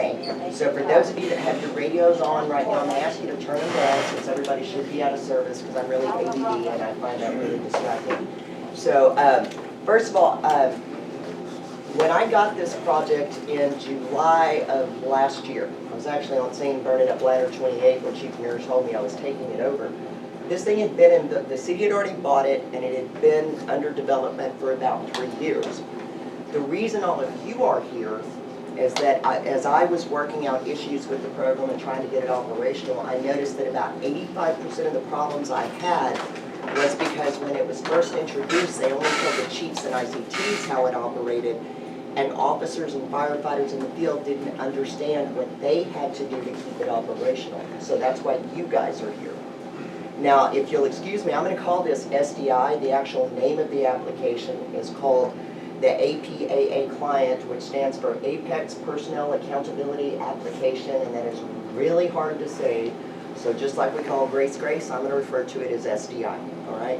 Okay, so for those of you that have your radios on right now, I'm going to ask you to turn them down since everybody should be out of service because I'm really ADD and I find that really distracting. So first of all, when I got this project in July of last year, I was actually on scene burning up ladder 28 when Chief Muir told me I was taking it over. This thing had been in, the city had already bought it and it had been under development for about 3 years. The reason all of you are here is that as I was working out issues with the program and trying to get it operational, I noticed that about 85% of the problems I had was because when it was first introduced, they only told the chiefs and ICTs how it operated, and officers and firefighters in the field didn't understand what they had to do to keep it operational. So that's why you guys are here. Now, if you'll excuse me, I'm going to call this SDI. The actual name of the application is called the APAA client, which stands for Apex Personnel Accountability Application, and that is really hard to say. So just like we call Grace, I'm going to refer to it as SDI, all right?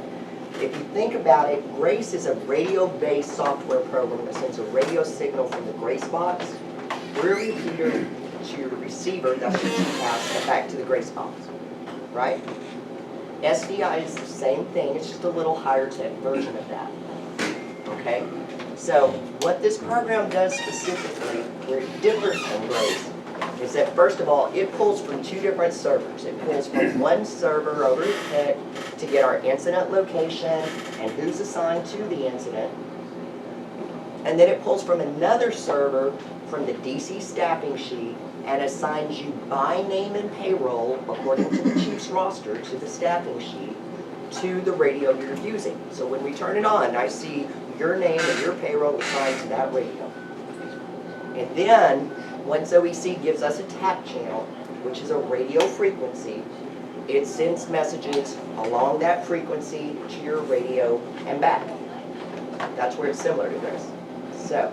If you think about it, Grace is a radio-based software program that sends a radio signal from the Grace box through a repeater to your receiver, that's your TCAS, and back to the Grace box, right? SDI is the same thing, it's just a little higher tech version of that, okay? So what this program does specifically, where it differs from Grace, is that first of all, it pulls from 2 different servers. It pulls from one server over at PIC to get our incident location and who's assigned to the incident. And then it pulls from another server from the DC staffing sheet and assigns you by name and payroll, according to the chief's roster, to the staffing sheet, to the radio you're using. So when we turn it on, I see your name and your payroll assigned to that radio. And then, once OEC gives us a TAP channel, which is a radio frequency, it sends messages along that frequency to your radio and back. That's where it's similar to this. So,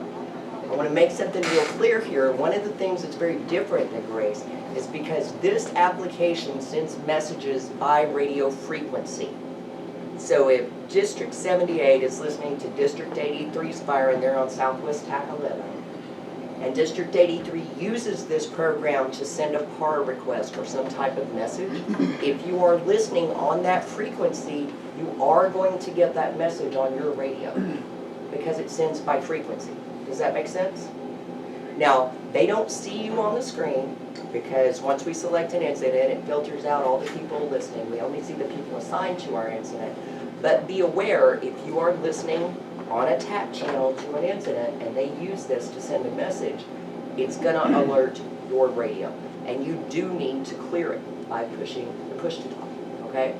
I want to make something real clear here. One of the things that's very different than Grace is because this application sends messages by radio frequency. So if District 78 is listening to District 83's fire and they're on Southwest TAC 11, and District 83 uses this program to send a PAR request or some type of message, if you are listening on that frequency, you are going to get that message on your radio because it sends by frequency. Does that make sense? Now, they don't see you on the screen because once we select an incident, it filters out all the people listening. We only see the people assigned to our incident. But be aware, if you are listening on a TAP channel to an incident and they use this to send a message, it's going to alert your radio. And you do need to clear it by pushing the push to talk, okay?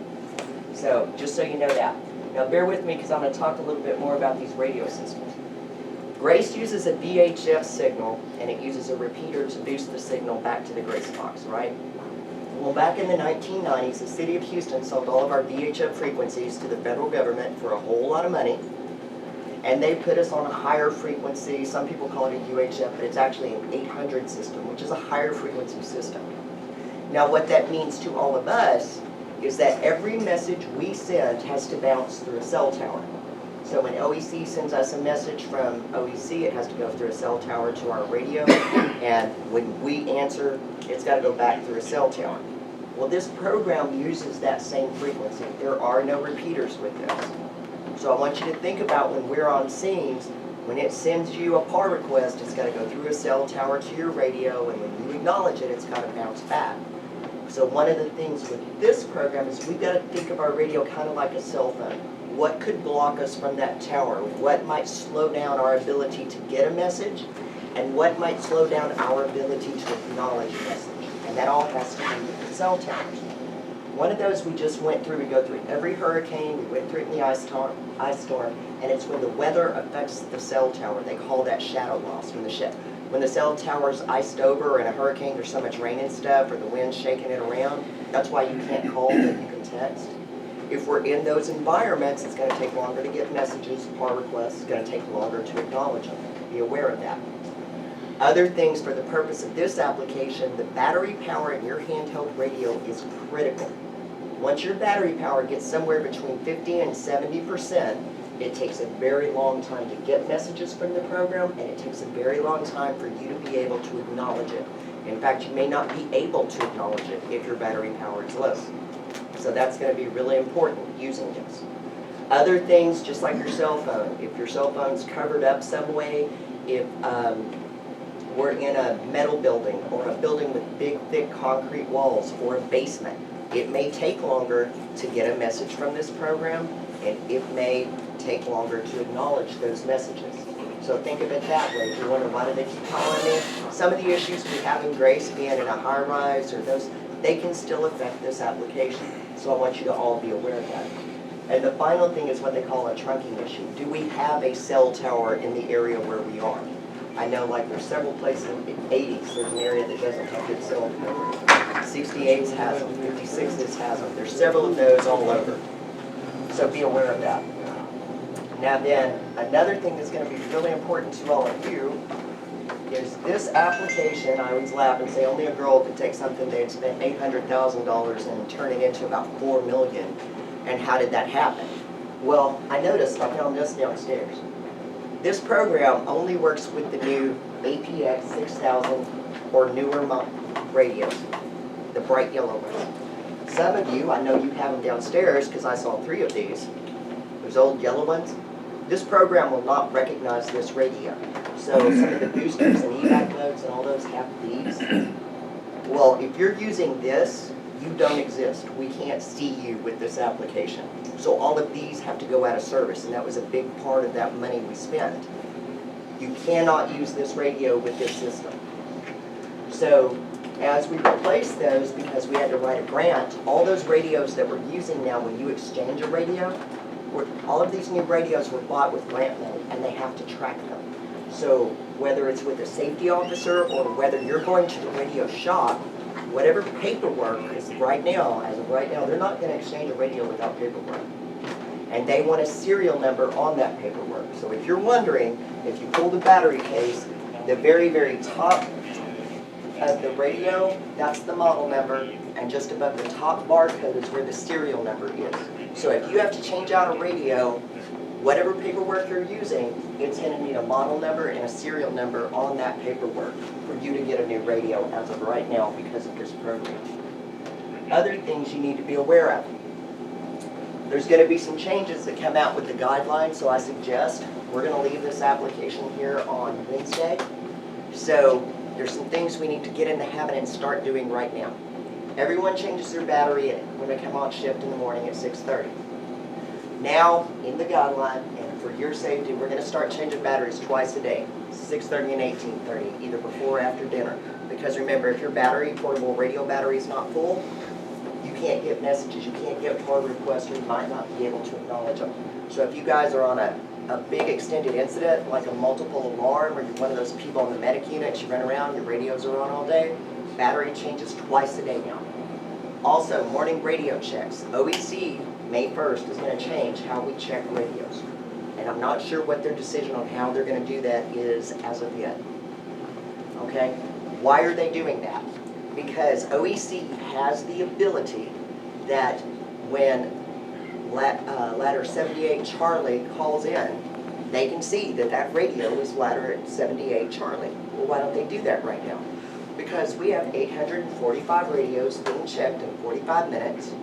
So, just so you know that. Now bear with me because I'm going to talk a little bit more about these radio systems. Grace uses a VHF signal and it uses a repeater to boost the signal back to the Grace box, right? Well, back in the 1990s, the city of Houston sold all of our VHF frequencies to the federal government for a whole lot of money. And they put us on a higher frequency. Some people call it a UHF, but it's actually an 800 system, which is a higher frequency system. Now what that means to all of us is that every message we send has to bounce through a cell tower. So when OEC sends us a message from OEC, it has to go through a cell tower to our radio, and when we answer, it's got to go back through a cell tower. Well, this program uses that same frequency. There are no repeaters with this. So I want you to think about when we're on scenes, when it sends you a PAR request, it's got to go through a cell tower to your radio, and when you acknowledge it, it's got to bounce back. So one of the things with this program is we've got to think of our radio kind of like a cell phone. What could block us from that tower? What might slow down our ability to get a message? And what might slow down our ability to acknowledge a message? And that all has to do with the cell towers. One of those we just went through, we go through every hurricane, we went through it in the ice storm, and it's when the weather affects the cell tower. They call that shadow loss. When the cell tower's iced over in a hurricane, there's so much rain and stuff, or the wind's shaking it around, that's why you can't call, but you can text. If we're in those environments, it's going to take longer to get messages, PAR requests, it's going to take longer to acknowledge them. Be aware of that. Other things for the purpose of this application, the battery power in your handheld radio is critical. Once your battery power gets somewhere between 50 and 70%, It takes a very long time to get messages from the program, and it takes a very long time for you to be able to acknowledge it. In fact, you may not be able to acknowledge it if your battery power is low. So that's going to be really important using this. Other things, just like your cell phone, if your cell phone's covered up some way, if we're in a metal building or a building with big, thick concrete walls or a basement, it may take longer to get a message from this program, and it may take longer to acknowledge those messages. So think of it that way. If you're wondering why do they keep calling me, some of the issues we have in Grace, being in a high rise or those, they can still affect this application. So I want you to all be aware of that. And the final thing is what they call a trunking issue. Do we have a cell tower in the area where we are? I know like there's several places in the 80s, there's an area that doesn't have good cell coverage. 68s has them, 56s has them. There's several of those all over. So be aware of that. Now then, another thing that's going to be really important to all of you is this application. I always laugh and say only a girl could take something they had spent $800,000 and turn it into about $4 million. And how did that happen? Well, I noticed, I found this downstairs. This program only works with the new APX 6000 or newer radios, the bright yellow ones. Some of you, I know you have them downstairs because I saw 3 of these. Those old yellow ones. This program will not recognize this radio. So some of the boosters and evac modes and all those have these. Well, if you're using this, you don't exist. We can't see you with this application. So all of these have to go out of service, and that was a big part of that money we spent. You cannot use this radio with this system. So as we replace those, because we had to write a grant, all those radios that we're using now when you exchange a radio, all of these new radios were bought with grant money, and they have to track them. So whether it's with a safety officer or whether you're going to the radio shop, whatever paperwork, because right now, as of right now, they're not going to exchange a radio without paperwork. And they want a serial number on that paperwork. So if you're wondering, if you pull the battery case, the very, very top of the radio, that's the model number, and just above the top barcode is where the serial number is. So if you have to change out a radio, whatever paperwork you're using, it's going to need a model number and a serial number on that paperwork for you to get a new radio as of right now because of this program. Other things you need to be aware of. There's going to be some changes that come out with the guidelines, so I suggest we're going to leave this application here on Wednesday. So there's some things we need to get in the habit and start doing right now. Everyone changes their battery when they come on shift in the morning at 6:30. Now, in the guideline, and for your safety, we're going to start changing batteries twice a day, 6:30 and 18:30, either before or after dinner. Because remember, if your battery, portable radio battery, is not full, you can't get messages, you can't get pull requests, or you might not be able to acknowledge them. So if you guys are on a big extended incident, like a multiple alarm, or you're one of those people on the medic units, you run around, your radios are on all day, battery changes twice a day now. Also, morning radio checks. OEC, May 1st, is going to change how we check radios. And I'm not sure what their decision on how they're going to do that is as of yet. Okay? Why are they doing that? Because OEC has the ability that when ladder 78 Charlie calls in, they can see that that radio is ladder 78 Charlie. Well, why don't they do that right now? Because we have 845 radios being checked in 45 minutes.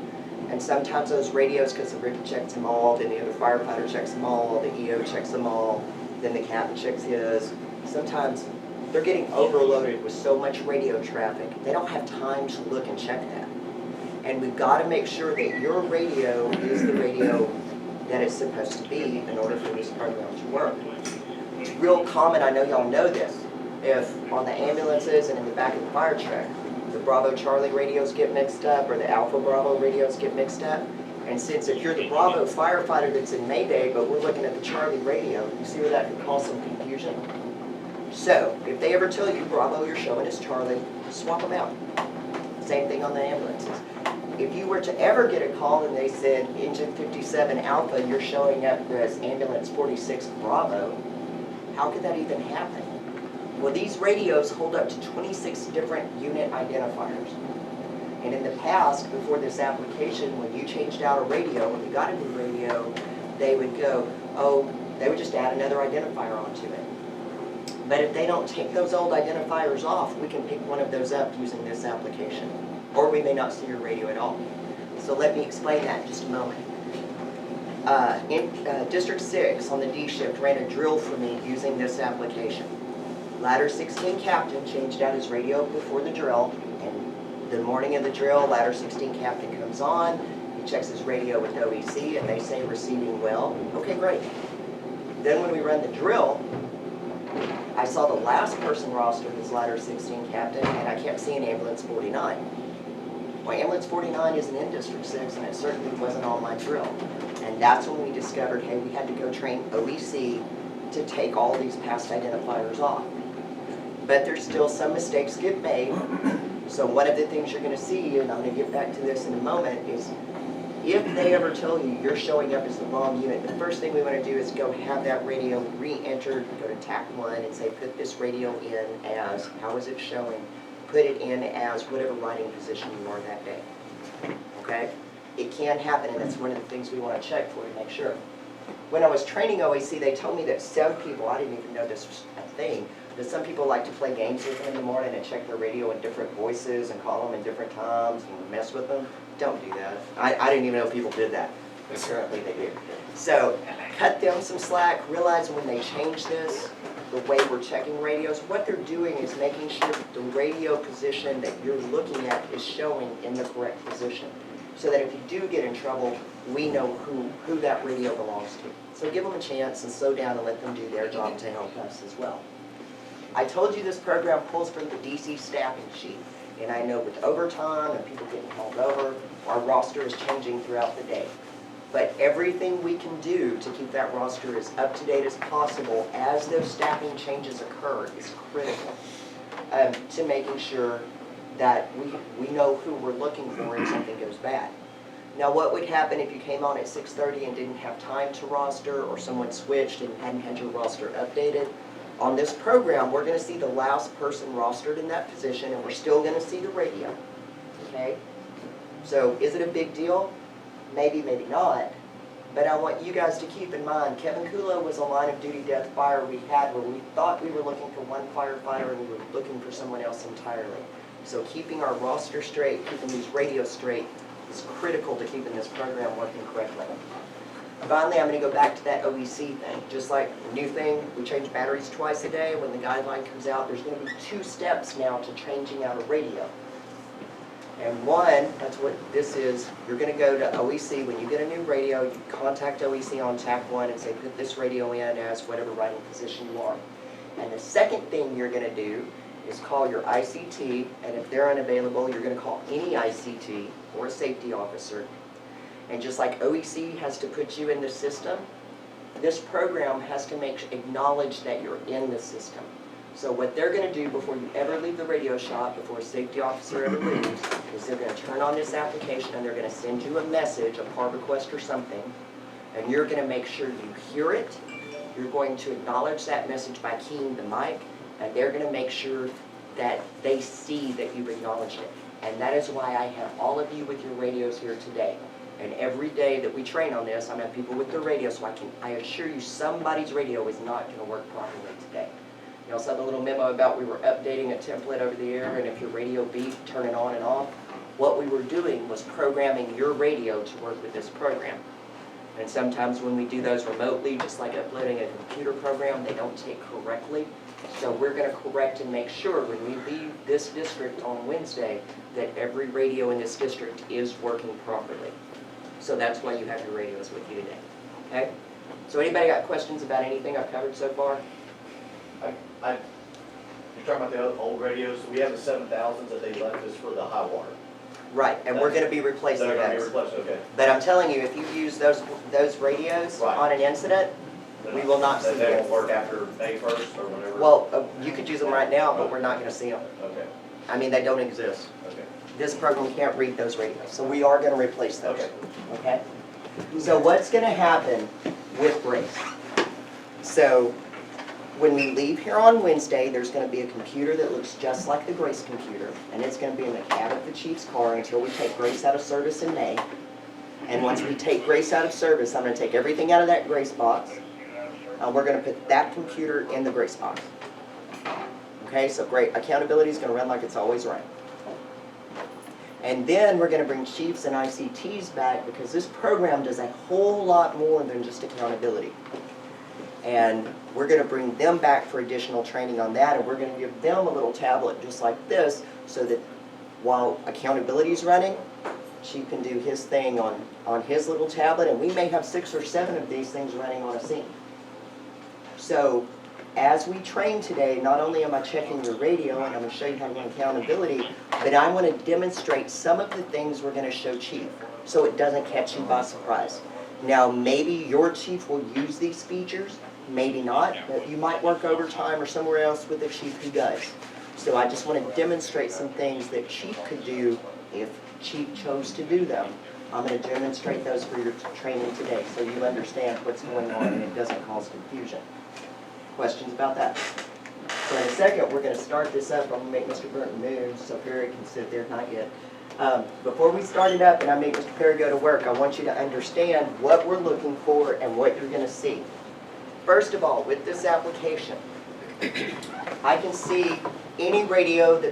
And sometimes those radios, because the Ricky checks them all, then the other firefighter checks them all, the EO checks them all, then the captain checks his. Sometimes they're getting overloaded with so much radio traffic, they don't have time to look and check that. And we've got to make sure that your radio is the radio that it's supposed to be in order for this program to work. It's real common, I know y'all know this, if on the ambulances and in the back of the fire truck, the Bravo Charlie radios get mixed up or the Alpha Bravo radios get mixed up. And since if you're the Bravo firefighter that's in Mayday, but we're looking at the Charlie radio, you see where that can cause some confusion? So, if they ever tell you Bravo you're showing is Charlie, swap them out. Same thing on the ambulances. If you were to ever get a call and they said engine 57 Alpha, you're showing up as ambulance 46 Bravo, how could that even happen? Well, these radios hold up to 26 different unit identifiers. And in the past, before this application, when you changed out a radio, when you got a new radio, they would go, Oh, they would just add another identifier onto it. But if they don't take those old identifiers off, we can pick one of those up using this application. Or we may not see your radio at all. So let me explain that in just a moment. In District 6 on the D shift ran a drill for me using this application. Ladder 16 captain changed out his radio before the drill, and the morning of the drill, ladder 16 captain comes on, he checks his radio with OEC and they say receiving well. Okay, great. Then when we run the drill, I saw the last person rostered as ladder 16 captain, and I kept seeing ambulance 49. Well, ambulance 49 isn't in District 6, and it certainly wasn't on my drill. And that's when we discovered, hey, we had to go train OEC to take all these past identifiers off. But there's still some mistakes get made. So one of the things you're going to see, and I'm going to get back to this in a moment, is if they ever tell you you're showing up as the wrong unit, the first thing we want to do is go have that radio re-entered, go to TAC 1 and say put this radio in as, how is it showing? Put it in as whatever writing position you are that day. Okay? It can happen, and that's one of the things we want to check for to make sure. When I was training OAC, they told me that some people, I didn't even know this was a thing, that some people like to play games with them in the morning and check their radio in different voices and call them in different times and mess with them. Don't do that. I didn't even know people did that. Apparently they do. So cut them some slack. Realize when they change this, the way we're checking radios, what they're doing is making sure that the radio position that you're looking at is showing in the correct position. So that if you do get in trouble, we know who that radio belongs to. So give them a chance and slow down and let them do their job to help us as well. I told you this program pulls from the DC staffing sheet. And I know with overtime and people getting called over, our roster is changing throughout the day. But everything we can do to keep that roster as up to date as possible as those staffing changes occur is critical to making sure that we know who we're looking for if something goes bad. Now what would happen if you came on at 6:30 and didn't have time to roster, or someone switched and hadn't had your roster updated? On this program, we're going to see the last person rostered in that position, and we're still going to see the radio. Okay? So is it a big deal? Maybe, maybe not. But I want you guys to keep in mind, Kevin Kulo was a line of duty death fire we had where we thought we were looking for one firefighter and we were looking for someone else entirely. So keeping our roster straight, keeping these radios straight is critical to keeping this program working correctly. Finally, I'm going to go back to that OEC thing. Just like the new thing, we change batteries twice a day. When the guideline comes out, there's going to be 2 steps now to changing out a radio. And one, that's what this is, you're going to go to OEC. When you get a new radio, you contact OEC on TAC 1 and say, put this radio in as whatever writing position you are. And the second thing you're going to do is call your ICT, and if they're unavailable, you're going to call any ICT or a safety officer. And just like OEC has to put you in the system, this program has to acknowledge that you're in the system. So what they're going to do before you ever leave the radio shop, before a safety officer ever leaves, is they're going to turn on this application and they're going to send you a message, a par request or something, and you're going to make sure you hear it. You're going to acknowledge that message by keying the mic, and they're going to make sure that they see that you've acknowledged it. And that is why I have all of you with your radios here today. And every day that we train on this, I'm going to have people with their radio, so I assure you somebody's radio is not going to work properly today. You also have a little memo about we were updating a template over the air, and if your radio beeped, turn it on and off. What we were doing was programming your radio to work with this program. And sometimes when we do those remotely, just like uploading a computer program, they don't take correctly. So we're going to correct and make sure when we leave this district on Wednesday that every radio in this district is working properly. So that's why you have your radios with you today. Okay? So anybody got questions about anything I've covered so far? You're talking about the old radios. We have the 7000s that they left us for the high water. Right, and we're going to be replacing They're going to those. be replaced, okay. But I'm telling you, if you use those radios Right. on an incident, we will not see They won't it. work after May 1st or whenever? Well, you could use them right now, but we're not going to see them. Okay, I mean, they don't exist. okay. This program can't read those radios, so we are going to replace those. Okay. Okay? So what's going to happen with Grace? So when we leave here on Wednesday, there's going to be a computer that looks just like the Grace computer, and it's going to be in the cab of the chief's car until we take Grace out of service in May. And once we take Grace out of service, I'm gonna take everything out of that Grace box. And we're gonna put that computer in the Grace box. Okay, so great, accountability is gonna run like it's always run. And then we're gonna bring chiefs and ICTs back because this program does a whole lot more than just accountability. And we're gonna bring them back for additional training on that, and we're gonna give them a little tablet just like this so that while accountability is running, Chief can do his thing on his little tablet, and we may have 6 or 7 of these things running on a scene. So as we train today, not only am I checking your radio and I'm going to show you how to run accountability, but I want to demonstrate some of the things we're going to show Chief so it doesn't catch you by surprise. Now maybe your chief will use these features, maybe not, but you might work overtime or somewhere else with a chief who does. So I just want to demonstrate some things that Chief could do if Chief chose to do them. I'm going to demonstrate those for your training today so you understand what's going on and it doesn't cause confusion. Questions about that? So in a second, we're going to start this up. I'm going to make Mr. Burton move so Perry can sit there, not yet. Before we start it up and I make Mr. Perry go to work, I want you to understand what we're looking for and what you're going to see. First of all, with this application, I can see any radio that